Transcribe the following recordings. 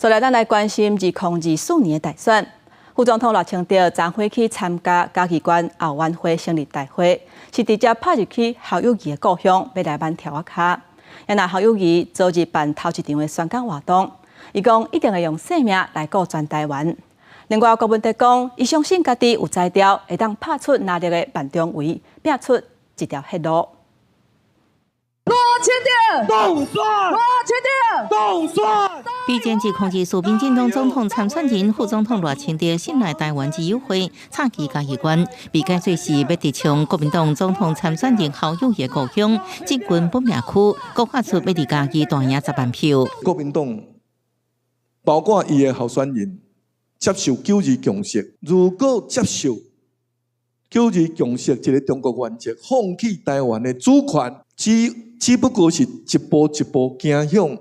再来，咱来关心2024年的大选。副总统赖清德昨回去参加嘉义县后援会成立大会，是直接拍入去侯友宜的故乡，要来板跳啊卡。也那侯友宜昨日办头一场的宣讲活动，伊讲一定会用性命来顾全台湾。另外，郭文德讲，伊相信家己有才调，会当拍出哪力的万中围，拼出一条血路。罗清德动算，罗清德动算。比检及控制苏民进党总统参选人副总统罗清德信赖台湾自由会插旗嘉义县，被解说是要直冲国民党总统参选人侯友宜故乡即军本命区，各发出要伫嘉义大赢10万票。国民党包括伊的候选人接受九二共识，如果接受九二共识这个中国原则，放弃台湾的主权，只不过是一步一步走向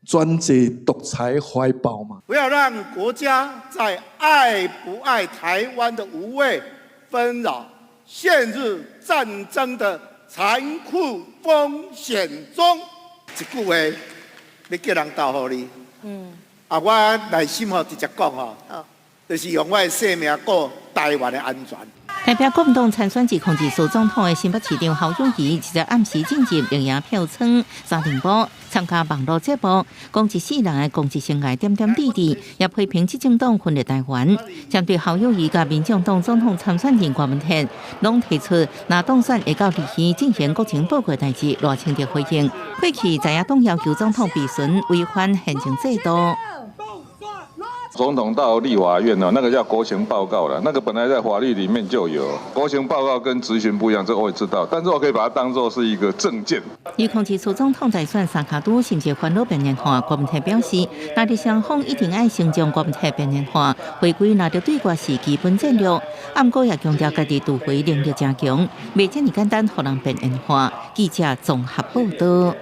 专制独裁怀抱嘛。不要让国家在爱不爱台湾的无畏纷扰，陷入战争的残酷风险中。一句话，要叫人投予你。我内心直接讲就是用我的性命顾台湾的安全。代表国民党参选控制苏总统的新北市长侯友宜，直接暗时进入营养票仓沙丁堡参加网络节目，讲一世人的公职生涯点点滴滴，也批评执政党分裂台湾。针对侯友宜甲民众党总统参选人郭文天，拢提出若当选会到立院进行国情报告代志，罗清德回应，过去在野党要求总统备询违反现行制度。总统到立法院那个叫国情报告了，那个本来在法律里面就有。国情报告跟质询不一样，这我也知道，但是我可以把它当作是一个政见。以控制苏总统在选三卡都甚至烦恼边缘化，郭文泰表示，那伫双方一定爱成将郭文泰边缘化，回归那着对外是基本战略。不过也强调家己独回能力加强，袂这么简单，互人边缘化。记者综合报道。